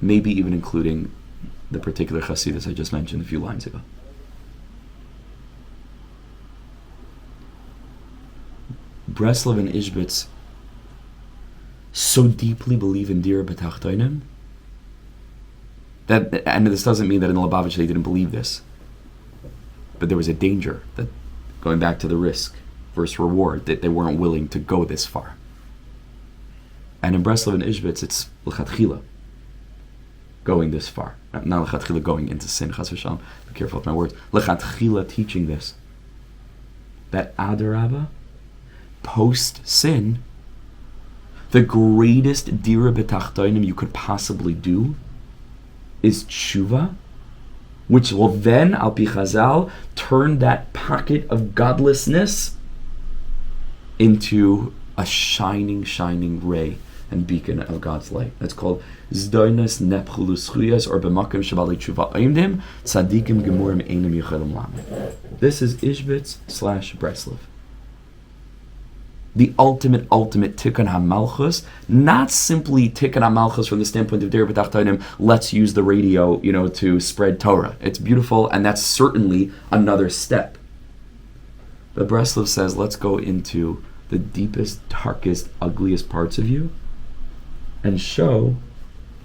Maybe even including the particular Chassidus I just mentioned a few lines ago. Breslov and Ishbitz so deeply believe in dir b'tachtonim that, and this doesn't mean that in Lubavitch they didn't believe this, but there was a danger that, going back to the risk versus reward, that they weren't willing to go this far. And in Breslov and Ishbitz, it's l'chatchila, going this far. Not l'chatchila going into sin, chas v'shalom, be careful with my words. L'chatchila teaching this, that adarabah, post-sin, the greatest dira b'tachtonim you could possibly do is teshuvah, which will then, al pi Chazal, turn that pocket of godlessness into a shining, shining ray and beacon of God's light. That's called Zdoinas Nepchulus Chuyas, or B'makim Shabali Teshuvah Oimdim, Tzadikim Gemurim Einem Yichelim Lamed. This is Ishbitz / Breslov. The ultimate tikkun hamalchus, not simply tikkun hamalchus from the standpoint of dir b'tachtonim, let's use the radio, to spread Torah. It's beautiful, and that's certainly another step. But Breslov says, let's go into the deepest, darkest, ugliest parts of you and show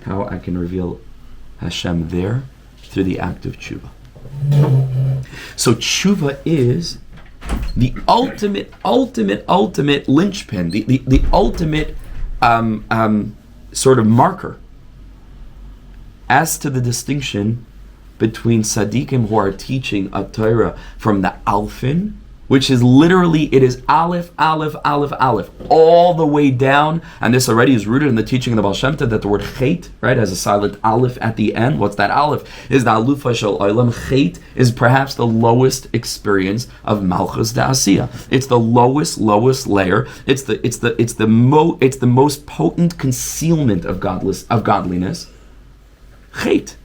how I can reveal Hashem there through the act of teshuvah. So teshuvah is the ultimate linchpin, the ultimate sort of marker as to the distinction between tzaddikim who are teaching a Torah from the Alfin, which is literally, it is Aleph, Aleph, Aleph, Aleph, all the way down, and this already is rooted in the teaching of the Baal Shem Tov, that the word Chet, right, has a silent Aleph at the end. What's that Aleph? Is the Alufa Shel Olam. Chet is perhaps the lowest experience of Malchus Da'asiyah. It's the lowest layer. It's the most potent concealment of godliness. Chet.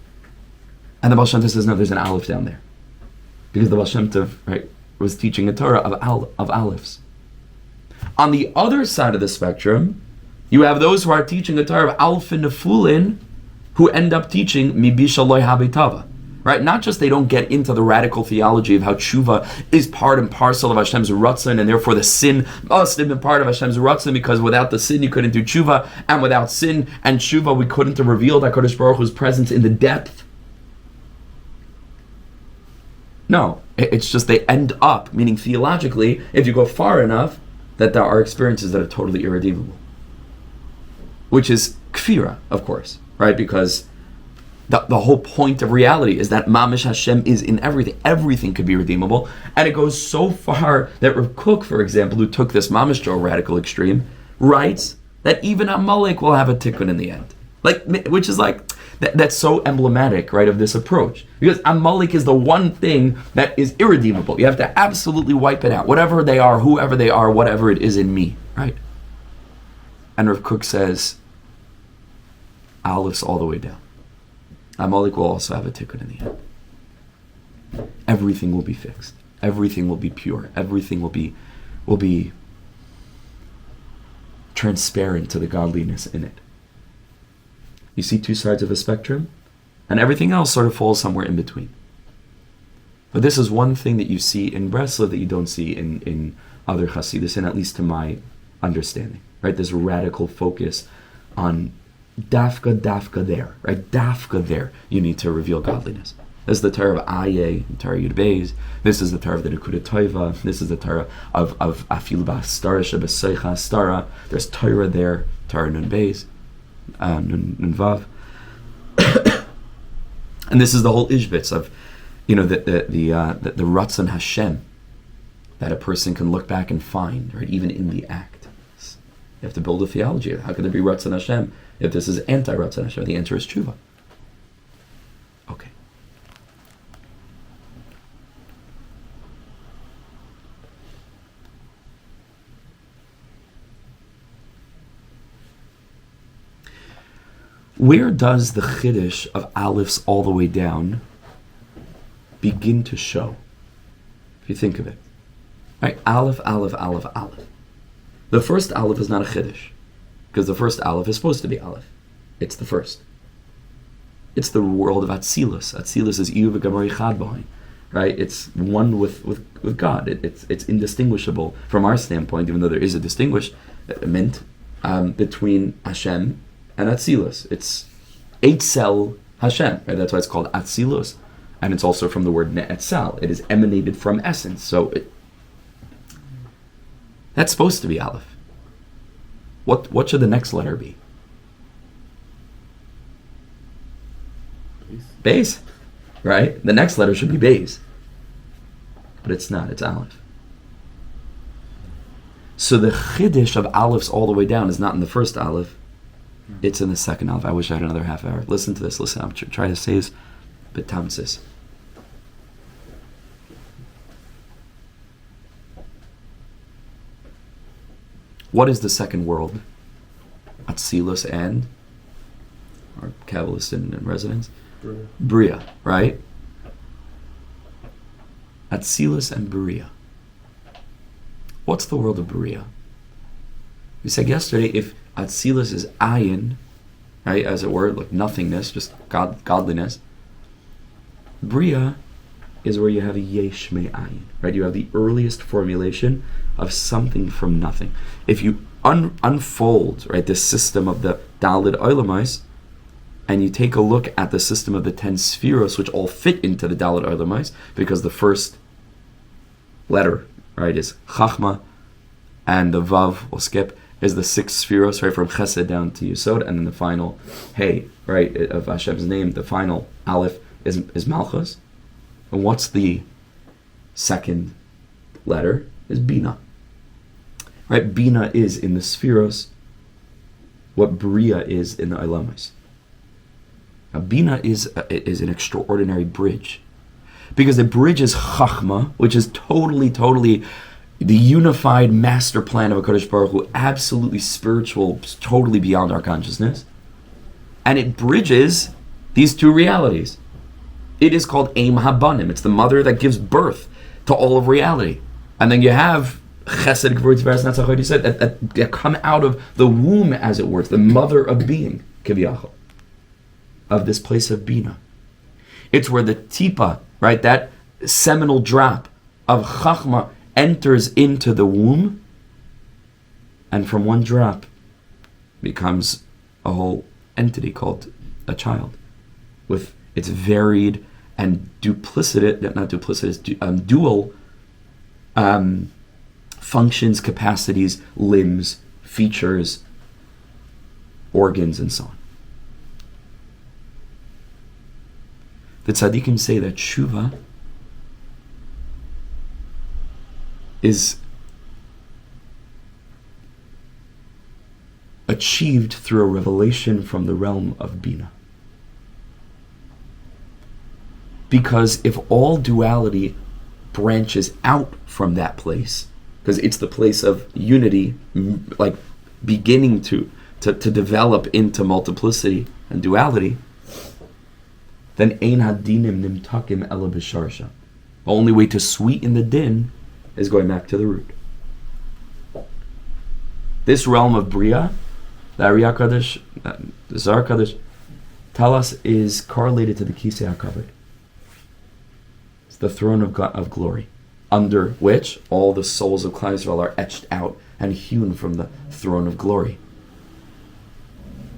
And the Baal Shem Tov says, no, there's an Aleph down there. Because the Baal Shem Tov, right, was teaching a Torah of Alephs. On the other side of the spectrum, you have those who are teaching a Torah of Alfin Nefulin, who end up teaching Mibishaloi Habitava. Right? Not just they don't get into the radical theology of how Teshuvah is part and parcel of Hashem's Ratzon, and therefore the sin must have been part of Hashem's Ratzon, because without the sin you couldn't do Teshuvah, and without sin and Teshuvah we couldn't have revealed HaKadosh Baruch Hu's presence in the depth. No, it's just they end up, meaning theologically, if you go far enough, that there are experiences that are totally irredeemable. Which is kfira, of course, right? Because the whole point of reality is that Mamish Hashem is in everything. Everything could be redeemable. And it goes so far that Rav Kook, for example, who took this Mamish to a radical extreme, writes that even Amalek will have a tikkun in the end. Which is that's so emblematic, right, of this approach. Because Amalek is the one thing that is irredeemable. You have to absolutely wipe it out. Whatever they are, whoever they are, whatever it is in me, right? And Rav Kook says, Aleph all the way down. Amalek will also have a tikkun in the end. Everything will be fixed. Everything will be pure. Everything will be transparent to the godliness in it. You see two sides of a spectrum, and everything else sort of falls somewhere in between. But this is one thing that you see in Breslov that you don't see in other Chassidus, and at least to my understanding, right? This radical focus on dafka there, right? Dafka there, you need to reveal godliness. This is the Torah of Aye, Torah Yud Beis. This is the Torah of the Likutei Tova. This is the Torah of Afilu B'Hastara Shebeseicha Hastara. There's Torah there, Torah Nun Beis. Nun Vav. And this is the whole Ishbitz of, the Ratzon Hashem that a person can look back and find, right, even in the act. You have to build a theology. How can there be Ratzon Hashem if this is anti-Ratzon Hashem? The answer is Teshuvah. Okay. Where does the chiddush of Alephs all the way down begin to show? If you think of it. Right? Aleph, Aleph, Aleph, Aleph. The first Aleph is not a chiddush, because the first Aleph is supposed to be Aleph. It's the first. It's the world of Atzilus. Atzilus is Iyu v'Gamari Chad B'Hain. Right? It's one with God. It's indistinguishable from our standpoint, even though there is a distinguishment between Hashem and Atzilus. It's Eitzel Hashem, right? That's why it's called Atzilus, and it's also from the word Ne'etzel. It is emanated from essence. So that's supposed to be Aleph. What should the next letter be? Beis, right? The next letter should be Beis, but it's not. It's Aleph. So the chiddush of Alephs all the way down is not in the first Aleph. It's in the second Aleph. I wish I had another half hour. Listen to this. Listen. I'm trying to say this, but tamsis. What is the second world? Atzilus and, or Kabbalist in residence? Bria, right? Atzilus and Bria. What's the world of Bria? We said yesterday, if Atzilus is ayin, right, as it were, like nothingness, just godliness. Bria is where you have a yesh me ayin, right? You have the earliest formulation of something from nothing. If you unfold, right, this system of the Daled Olamais, and you take a look at the system of the 10 spheros, which all fit into the Daled Olamais, because the first letter, right, is Chachma, and the Vav, we'll skip, is the 6 spheros, right, from Chesed down to Yesod, and then the final Hey, right, of Hashem's name, the final Aleph is Malchus. And what's the second letter? Is Bina. Right, Bina is in the spheros what Bria is in the Olamais. Now, Bina is an extraordinary bridge, because the bridge is Chachma, which is totally the unified master plan of a Kodesh Baruch Hu, absolutely spiritual, totally beyond our consciousness. And it bridges these two realities. It is called Eim Habanim. It's the mother that gives birth to all of reality. And then you have Chesed, Gvur, Tiferes, Netzach, you said, that come out of the womb, as it were. It's the mother of being, Kiviyachol, of this place of Bina. It's where the Tipa, right, that seminal drop of Chachma enters into the womb, and from one drop becomes a whole entity called a child, with its varied and dual functions, capacities, limbs, features, organs, and so on. The tzaddikim say that Teshuvah is a achieved through a revelation from the realm of Bina. Because if all duality branches out from that place, because it's the place of unity, like beginning to develop into multiplicity and duality, then ein hadinim nimtakim ela b'sharsha. The only way to sweeten the din is going back to the root. This realm of Bria, the R Yaakov, the Zohar Kadosh, tell us is correlated to the Kisei HaKavod. It's the throne of glory, under which all the souls of Klal Yisrael are etched out and hewn from the throne of glory.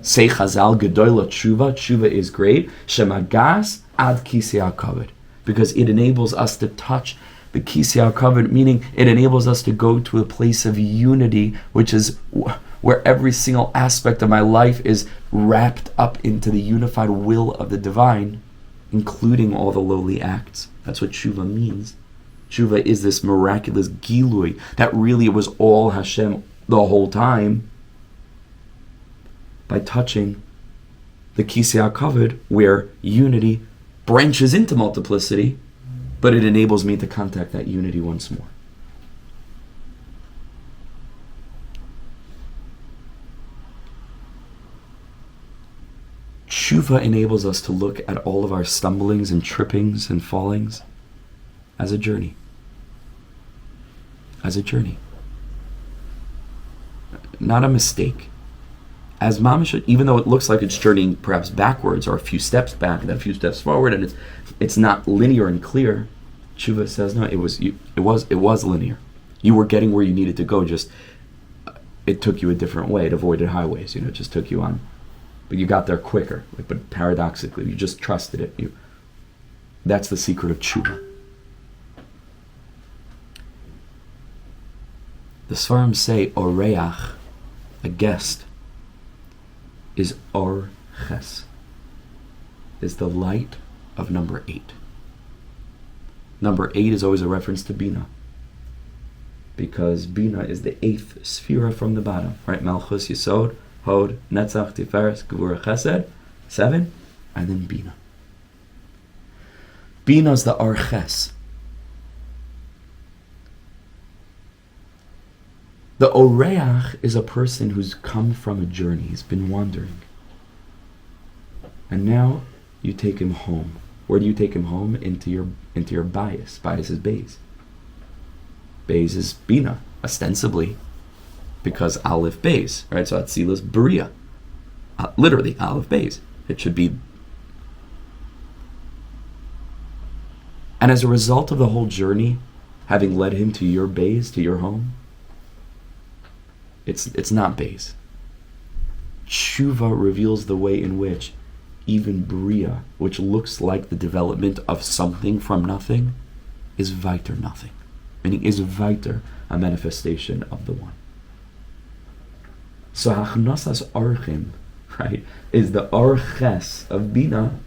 Say Chazal Gedalyah Teshuvah. Teshuvah is great. Shemagas ad Kisei HaKavod, because it enables us to touch the Kisei HaKavod, meaning it enables us to go to a place of unity, which is where every single aspect of my life is wrapped up into the unified will of the divine, including all the lowly acts. That's what Teshuvah means. Teshuvah is this miraculous gilui that really was all Hashem the whole time, by touching the Kisei HaKavod, where unity branches into multiplicity, but it enables me to contact that unity once more. Teshuvah enables us to look at all of our stumblings and trippings and fallings as a journey. As a journey. Not a mistake. As mamish, even though it looks like it's journeying perhaps backwards or a few steps back and then a few steps forward, and it's not linear and clear, Teshuvah says no, it was linear. You were getting where you needed to go, just it took you a different way. It avoided highways, it just took you on, but you got there quicker. But paradoxically, you just trusted it. That's the secret of Teshuvah. The Svarim say oreach, a guest, is Ohr Ches, is the light of number 8. Number 8 is always a reference to Bina, because Bina is the 8th sphera from the bottom, right? Malchus, Yesod, Hod, Netzach, Tiferes, Gevurah, Chesed, 7, and then Bina. Bina is the Ohr Ches. The Oreach is a person who's come from a journey. He's been wandering. And now you take him home. Where do you take him home? Into your bias. Bias is Beis. Beis is Bina, ostensibly, because Aleph Beis, right? So Atzilas Bria. Literally, Aleph Beis. It should be. And as a result of the whole journey, having led him to your Beis, to your home, it's not Beis. Teshuvah reveals the way in which even Bria, which looks like the development of something from nothing, is weiter nothing. Meaning is weiter a manifestation of the one. So hachnasas orchim, right, is the Ohr Ches of Bina,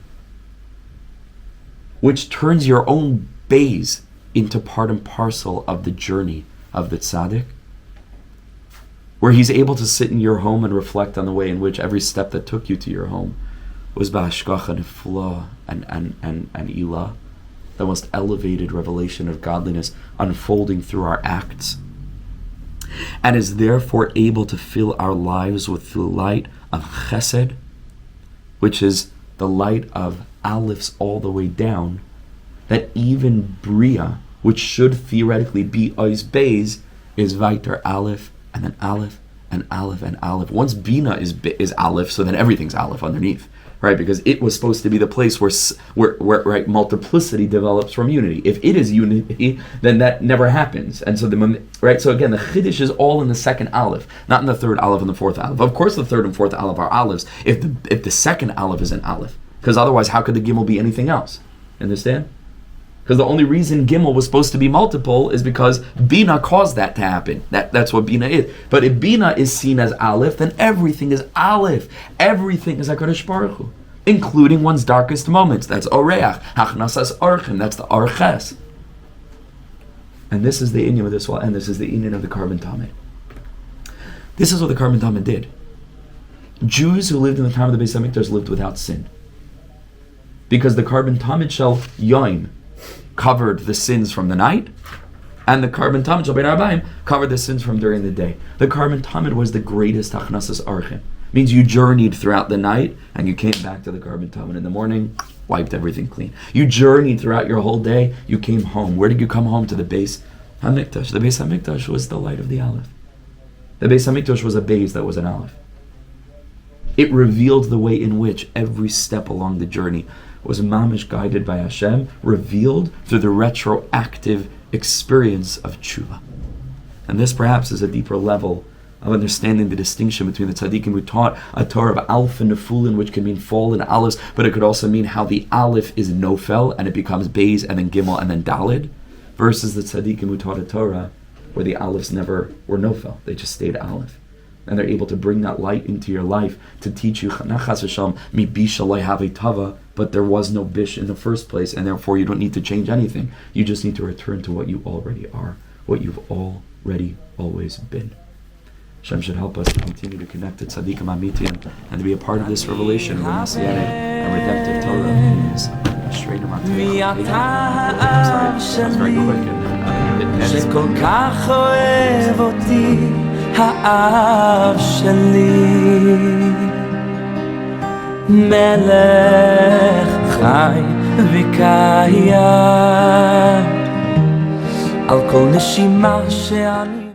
which turns your own Beis into part and parcel of the journey of the tzaddik, where he's able to sit in your home and reflect on the way in which every step that took you to your home was hachgacha nefla and ilah, the most elevated revelation of godliness unfolding through our acts, and is therefore able to fill our lives with the light of chesed, which is the light of alephs all the way down, that even Bria, which should theoretically be ois beis, is weiter aleph, and then aleph, and aleph, and aleph. Once Bina is aleph, so then everything's aleph underneath, right? Because it was supposed to be the place where right, multiplicity develops from unity. If it is unity, then that never happens. And so right. So again, the chiddush is all in the second aleph, not in the third aleph and the fourth aleph. Of course, the third and fourth aleph are alephs. If the second aleph is an aleph, because otherwise, how could the gimel be anything else? Understand? Because the only reason Gimel was supposed to be multiple is because Bina caused that to happen. That's what Bina is. But if Bina is seen as Aleph, then everything is Aleph. Everything is HaKadosh Baruch Hu, including one's darkest moments. That's Oreach, hachnasas, orchim. That's the Ohr Ches. And this is the inyan of this one, and this is the inyan of the Korban Tamid. This is what the Korban Tamid did. Jews who lived in the time of the Beis HaMikdash lived without sin. Because the Korban Tamid shel Yoim covered the sins from the night, and the Korban Tamid shel Bein Arbaim covered the sins from during the day. The Korban Tamid was the greatest hachnasas orchim. Means you journeyed throughout the night, and you came back to the Korban Tamid in the morning, wiped everything clean. You journeyed throughout your whole day, you came home. Where did you come home? To the Beis HaMikdash. The Beis HaMikdash was the light of the Aleph. The Beis HaMikdash was a Beis that was an Aleph. It revealed the way in which every step along the journey was mamish guided by Hashem, revealed through the retroactive experience of Teshuvah. And this perhaps is a deeper level of understanding the distinction between the tzaddikim who taught a Torah of Aleph and Nefulin, which can mean fall and Aleph, but it could also mean how the Aleph is Nofel and it becomes Beis and then Gimel and then Dalid, versus the tzaddikim who taught a Torah where the Alephs never were Nofel, they just stayed Aleph. And they're able to bring that light into your life to teach you Nachas Hashem mi bishalai have tava, but there was no bish in the first place, and therefore you don't need to change anything. You just need to return to what you already are, what you've already always been. Hashem should help us to continue to connect to Tzaddikim Amitim and to be a part of this revelation of the Messianic and redemptive Torah in this straight amount of I'm sorry, that was very quick and האב שלי מלך חי וקיים על כל נשימה שאני